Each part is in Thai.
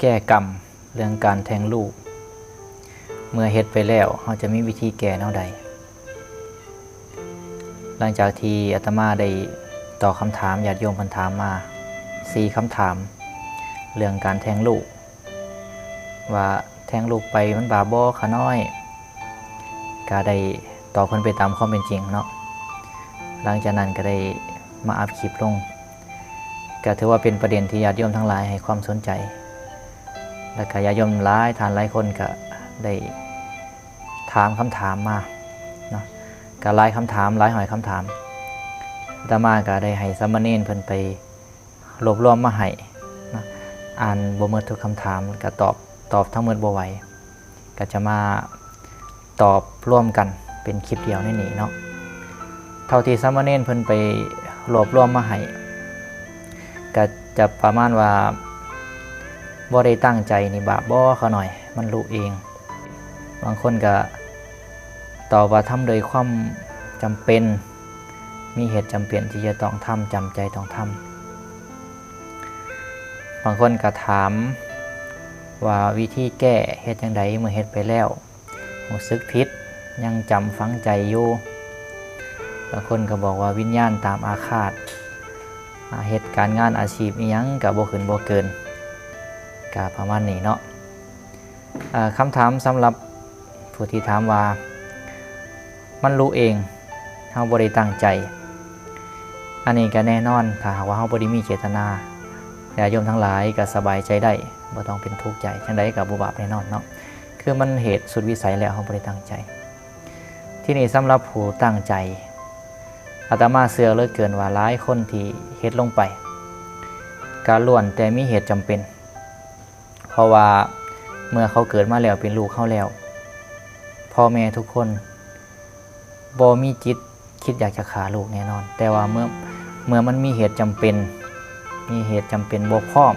แก้กรรมเรื่องการแทงลูกเมื่อเฮ็ดไปแล้วเราจะมีวิธีแก้แนวใดหลังจากที่อาตมาได้ตอบคำถามญาติโยมเพิ่นถามมา4คำถามเรื่องการแทงลูกว่าแทงลูกไปมันบาปบ่ขาน้อยก็ได้ตอบเพิ่นไปตามความเป็นจริงเนาะหลังจากนั้นก็ได้มาอัพคลิปลงก็ถือว่าเป็นประเด็นที่ญาติโยมทั้งหลายให้ความสนใจและก็ญาติโยมหลายท่านหลายคนก็ได้ถามคำถามมาเนาะก็หลายคำถามหลายหอยคำถามอาตมาก็ได้ให้สามเณรเพิ่นไปรวบรวมมาให้นะอ่านบ่หมดทุกคำถามก็ตอบทั้งหมดบ่ไหวก็จะมาตอบร่วมกันเป็นคลิปเดียวในนี้เนาะเท่าที่สามเณรเพิ่นไปรวบรวมมาให้ก็จะประมาณว่าบ่ได้ตั้งใจนี่บาปบ่เขาหน่อยมันรู้เองบางคนก็ตอบว่าทำโดยความจำเป็นมีเหตุจำเป็นที่จะต้องทำจำใจต้องทำบางคนก็ถามว่าวิธีแก้เฮ็ดจังไดเมื่อเฮ็ดไปแล้วรู้สึกผิดยังจำฝังใจอยู่บางคนก็บอกว่าวิญญาณตามอาฆาตเหตุการณ์งานอาชีพอีหยังก็บ่ขึ้นบ่เกินก็ประมาณนี้เนาะคำถามสำหรับผู้ที่ถามว่ามันรู้เองเฮาบ่ได้ตั้งใจอันนี้ก็แน่นอนถ้าหากว่าเฮาบ่ได้มีเจตนาญาติโยมทั้งหลายก็สบายใจได้บ่ต้องเป็นทุกข์ใจจังไดก็บ่บาปแน่นอนเนาะคือมันเหตุสุดวิสัยแล้วเฮาบ่ได้ตั้งใจที่นี่สำหรับผู้ตั้งใจอาตมาเชื่อเหลือเกินว่าหลายคนที่เฮ็ดลงไปก็ล้วนแต่มีเหตุจำเป็นเพราะว่าเมื่อเขาเกิดมาแล้วเป็นลูกเขาแล้วพ่อแม่ทุกคนบ่มีจิตคิดอยากจะฆ่าลูกแน่นอนแต่ว่าเมื่อมันมีเหตุจำเป็นบ่พร้อม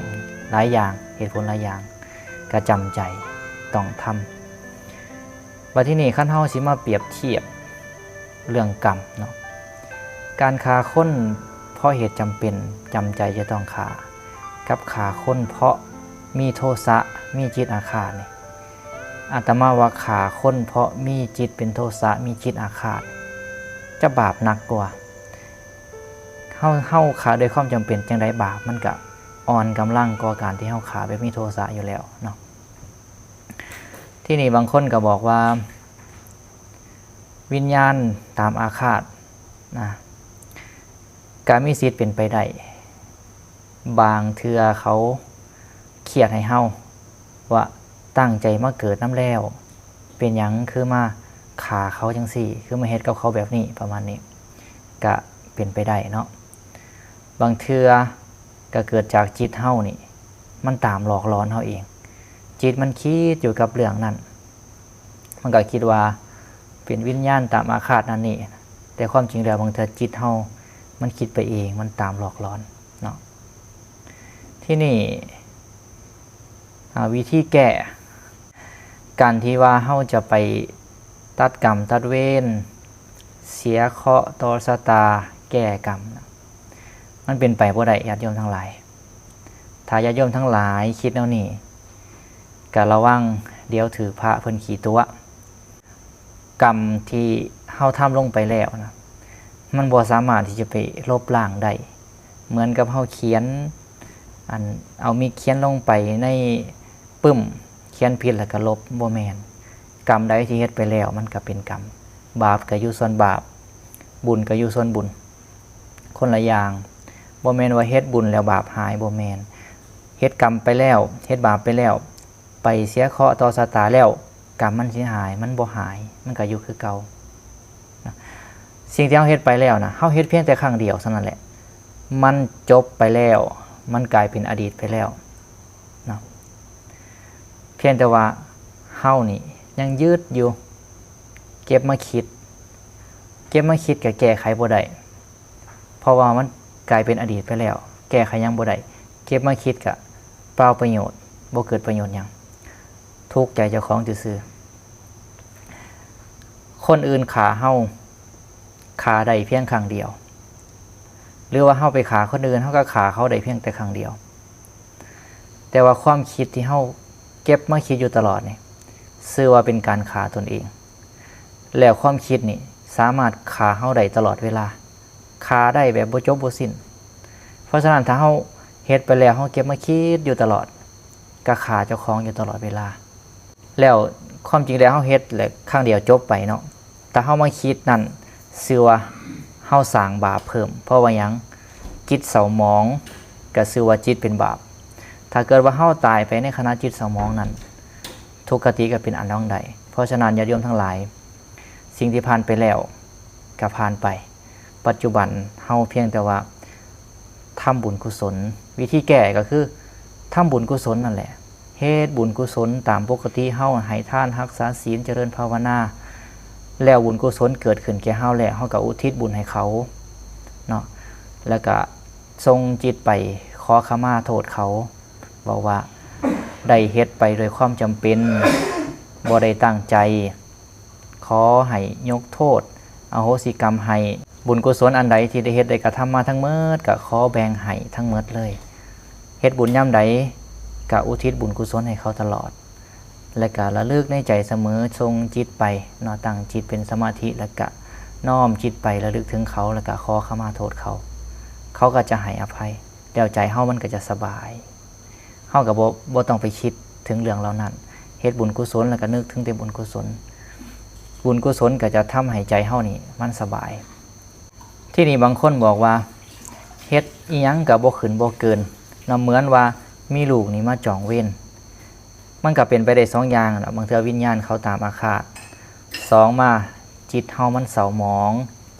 หลายอย่างเหตุผลหลายอย่างก็จำใจต้องทำว่าที่นี่ขั้นเฮาสิมาเปรียบเทียบเรื่องกรรมเนาะการฆ่าคนเพราะเหตุจำเป็นจำใจจะต้องฆ่ากับฆ่าคนเพราะมีโทสะมีจิตอาฆาตนี่อาตมาว่าฆ่าคนเพราะมีจิตเป็นโทสะมีจิตอาฆาตจะบาปหนักกว่าเฮาฆ่าโดยความจำเป็นจังไดบาปมันก็อ่อนกำลังกว่าการที่เฮาฆ่าแบบมีโทสะอยู่แล้วเนาะที่นี่บางคนก็บอกว่าวิญญาณตามอาฆาตนะการมีสิทธิ์เป็นไปได้บางเทื่อเขาเครียดให้เฮาว่าตั้งใจมาเกิดน้ำแล้วเป็นหยังคือมาฆ่าเขาจังซี่คือมาเฮ็ดกับเขาแบบนี้ประมาณนี้ก็เป็นไปได้เนาะบางเทื่อก็เกิดจากจิตเฮานี่มันตามหลอกหลอนเฮาเองจิตมันคิดอยู่กับเรื่องนั้นมันก็คิดว่าเป็นวิญญาณตามอาฆาตนั่นนี่แต่ความจริงแล้วบางเทื่อจิตเฮามันคิดไปเองมันตามหลอกหลอนเนาะที่นี่วิธีแก้การที่ว่าเฮาจะไปตัดกรรมตัดเวรเสียเคราะห์ต่อชะตาแก้กรรมมันเป็นไปบ่ได้ญาติโยมทั้งหลายถ้าญาติโยมทั้งหลายคิดแนวนี้ก็ระวังเดี๋ยวถือพระเพิ่นขี่ตัวกรรมที่เฮาทำลงไปแล้วนะมันบ่สามารถที่จะไปลบล้างได้เหมือนกับเฮาเขียนเอามีเขียนลงไปในปึ้มเขียนผิดแล้วก็ลบบ่แม่นกรรมใดที่เฮ็ดไปแล้วมันก็เป็นกรรมบาปก็อยู่ส่วนบาปบุญก็อยู่ส่วนบุญคนละอย่างบ่แม่นว่าเฮ็ดบุญแล้วบาปหายบ่แม่นเฮ็ดกรรมไปแล้วเฮ็ดบาปไปแล้วไปเสียเคราะห์ต่อชะตาแล้วกรรมมันสิหายมันบ่หายมันก็อยู่คือเก่าสิ่งที่เฮาเฮ็ดไปแล้วนะเฮาเฮ็ดเพียงแต่ครั้งเดียวเท่านั้นแหละมันจบไปแล้วมันกลายเป็นอดีตไปแล้วเนาะเพียงแต่ว่าเฮานี่ยังยืดอยู่เก็บมาคิดก็แก้ไขบ่ได้เพราะว่ามันกลายเป็นอดีตไปแล้วแก้ไขยังบ่ได้เก็บมาคิดก็เปล่าประโยชน์บ่เกิดประโยชน์หยังทุกข์ใจเจ้าของซื่อๆคนอื่นฆ่าเฮาฆ่าได้เพียงครั้งเดียวหรือว่าเฮาไปฆ่าคนอื่นเฮาก็ฆ่าเขาได้เพียงแต่ครั้งเดียว แต่ว่าความคิดที่เฮาเก็บมาคิดอยู่ตลอดนี่ชื่อว่าเป็นการฆ่าตนเองแล้วความคิดนี่สามารถฆ่าเฮาได้ตลอดเวลาฆ่าได้แบบบ่จบบ่สิ้นเพราะฉะนั้นถ้าเฮาเฮ็ดไปแล้วเฮาเก็บมาคิดอยู่ตลอดก็ฆ่าเจ้าของอยู่ตลอดเวลาแล้วความจริงแล้วเฮาเฮ็ดแล้วครั้งเดียวจบไปเนาะแต่เฮามาคิดนั่นชื่อว่าเฮาสร้างบาปเพิ่มเพราะว่าหยังจิตเศร้าหมองก็ชื่อว่าจิตเป็นบาปถ้าเกิดว่าเฮาตายไปในขณะจิตเศร้าหมองนั้นทุกขติก็เป็นอันต้องใดเพราะฉะนั้นญาติโยมทั้งหลายสิ่งที่ผ่านไปแล้วก็ผ่านไปปัจจุบันเฮาเพียงแต่ว่าทำบุญกุศลวิธีแก้ก็คือทำบุญกุศลนั่นแหละเฮ็ดบุญกุศลตามปกติเฮาให้ทานรักษาศีลเจริญภาวนาแล้วบุญกุศลเกิดขึ้นแก่เฮาแล้วเฮาก็อุทิศบุญให้เขาเนาะแล้วก็ทรงจิตไปขอขมาโทษเขาบอกว่าได้เฮ็ดไปโดยความจำเป็นบ่ได้ตั้งใจขอให้ยกโทษอโหสิกรรมให้บุญกุศลอันใดที่ได้เฮ็ดได้กระทำมาทั้งหมดก็ขอแบ่งให้ทั้งหมดเลยเฮ็ดบุญย่ำใดก็อุทิศบุญกุศลให้เขาตลอดและก็ระลึกในใจเสมอทรงจิตไปเนาะตั้งจิตเป็นสมาธิแล้วก็น้อมจิตไประลึกถึงเขาแล้วก็ขอขมาโทษเขาก็จะให้อภัยแล้วใจเฮามันก็จะสบายเฮาก็บ่ต้องไปคิดถึงเรื่องเหล่านั้นเฮ็ดบุญกุศลแล้วก็นึกถึงแต่บุญกุศลบุญกุศลก็จะทำให้ใจเฮานี่มันสบายที่นี่บางคนบอกว่าเฮ็ดอีหยังก็บ่ขึ้นบ่เกินเนาะเหมือนว่ามีลูกนี่มาจองเวรมันก็เป็นไปได้2อย่างนะบางเทื่อวิญญาณเขาตามอาฆาต2มาจิตเฮามันเศร้าหมอง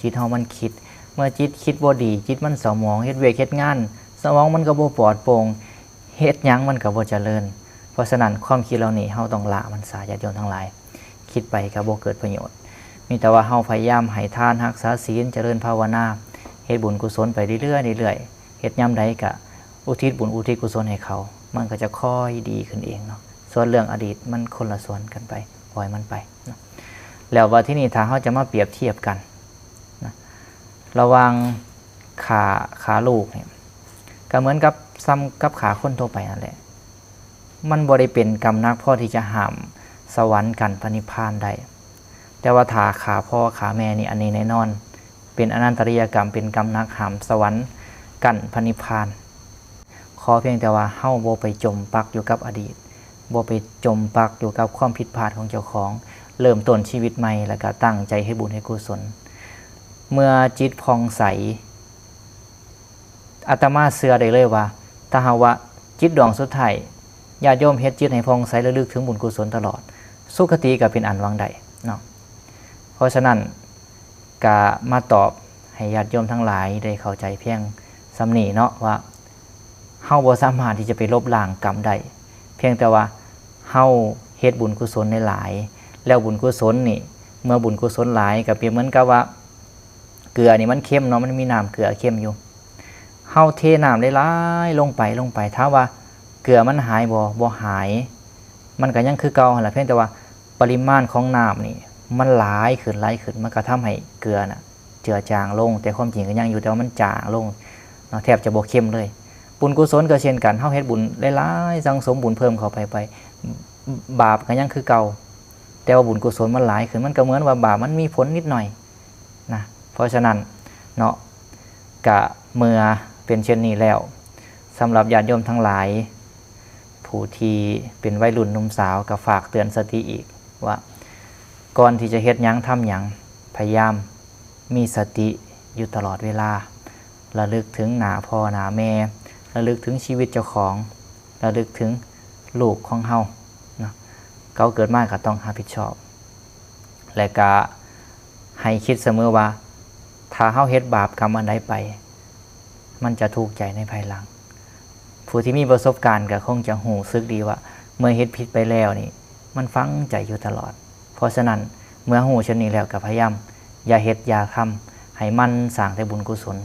จิตเฮามันคิดเมื่อจิตคิดบ่ดีจิตมันเศร้าหมองเฮ็ดเวรเฮ็ดงานสมองมันก็บ่ปลอดโปร่งเฮ็ดหยังมันก็บ่เจริญเพราะฉะนั้นความคิดเหล่านี้เฮาต้องละมันซะญาติโยมทั้งหลายคิดไปก็บ่เกิดประโยชน์มีแต่ว่าเฮาพยายามให้ทานรักษาศีลเจริญภาวนาเฮ็ดบุญกุศลไปเรื่อยๆเรื่อยๆเฮ็ดยามใดก็อุทิศบุญอุทิศกุศลให้เขามันก็จะค่อยดีขึ้นเองเนาะส่วนเรื่องอดีตมันคนละส่วนกันไปปล่อยมันไปนะแล้วว่าที่นี่ถ้าเฮาจะมาเปรียบเทียบกันนะระหว่างขาลูกเนี่ยก็เหมือนกับซ้ำกับขาคนทั่วไปนั่นแหละมันบ่ได้เป็นกรรมนักพอที่จะห้ามสวรรค์กันพระนิพพานได้แต่ว่าถ้าขาพ่อขาแม่นี่อันนี้แน่นอนเป็นอนันตริยกรรมเป็นกรรมนักห้ามสวรรค์กันพระนิพพานขอเพียงแต่ว่าเฮาบ่ไปจมปักอยู่กับอดีตบ่ไปจมปักอยู่กับความผิดพลาดของเจ้าของเริ่มต้นชีวิตใหม่แล้วก็ตั้งใจให้บุญให้กุศลเมื่อจิตผ่องใสอาตมาเชื่อได้เลยว่าถ้าหากว่าจิตดวงสุดท้ายญาติโยมเฮ็ดจิตให้ผ่องใสระลึกถึงบุญกุศลตลอดสุคติก็เป็นอันหวังได้เนาะเพราะฉะนั้นก็มาตอบให้ญาติโยมทั้งหลายได้เข้าใจเพียงสำนี้เนาะว่าเฮาบ่สามารถที่จะไปลบล้างกรรมได้เพียงแต่ว่าเฮาเฮ็ดบุญกุศลในหลายแล้วบุญกุศลนี่เมื่อบุญกุศลหลายก็เปรียบเหมือนกับว่าเกลือนี่มันเค็มเนาะมันมีน้ำเกลือเค็มอยู่เฮาเทน้ำหลายๆลงไปถ้าว่าเกลือมันหายบ่หายมันก็ยังคือเก่าหั่นล่ะเพียงแต่ว่าปริมาณของน้ำนี่มันหลายขึ้นมันก็ทำให้เกลือน่ะเจือจางลงแต่ความจริงก็ยังอยู่แต่ว่ามันจางลงเนาะแทบจะบ่เค็มเลยบุญกุศลก็เช่นกันเฮาเฮ็ดบุญหลายๆสังสมบุญเพิ่มเข้าไปบาปก็ยังคือเก่าแต่ว่าบุญกุศลมันหลายขึ้นมันก็เหมือนว่าบาปมันมีผลนิดหน่อยนะเพราะฉะนั้นเนาะกะเมื่อเป็นเช่นนี้แล้วสำหรับญาติโยมทั้งหลายผู้ที่เป็นวัยรุ่นหนุ่มสาวก็ฝากเตือนสติอีกว่าก่อนที่จะเฮ็ดหยังทำหยังพยายามมีสติอยู่ตลอดเวลาระลึกถึงหน้าพ่อหน้าแม่ระลึกถึงชีวิตเจ้าของระลึกถึงลูกของเฮาเนาะเขาเกิดมาก็ต้องรับผิดชอบและก็ให้คิดเสมอว่าถ้าเฮาเฮ็ดบาปกรรมอันใดไปมันจะทุกข์ใจในภายหลังผู้ที่มีประสบการณ์ก็คงจะรู้สึกดีว่าเมื่อเฮ็ดผิดไปแล้วนี่มันฝังใจอยู่ตลอดเพราะฉะนั้นเมื่อรู้เช่นนี้แล้วก็พยายามอย่าเฮ็ดอย่าทำให้มันสร้างแต่บุญกุศล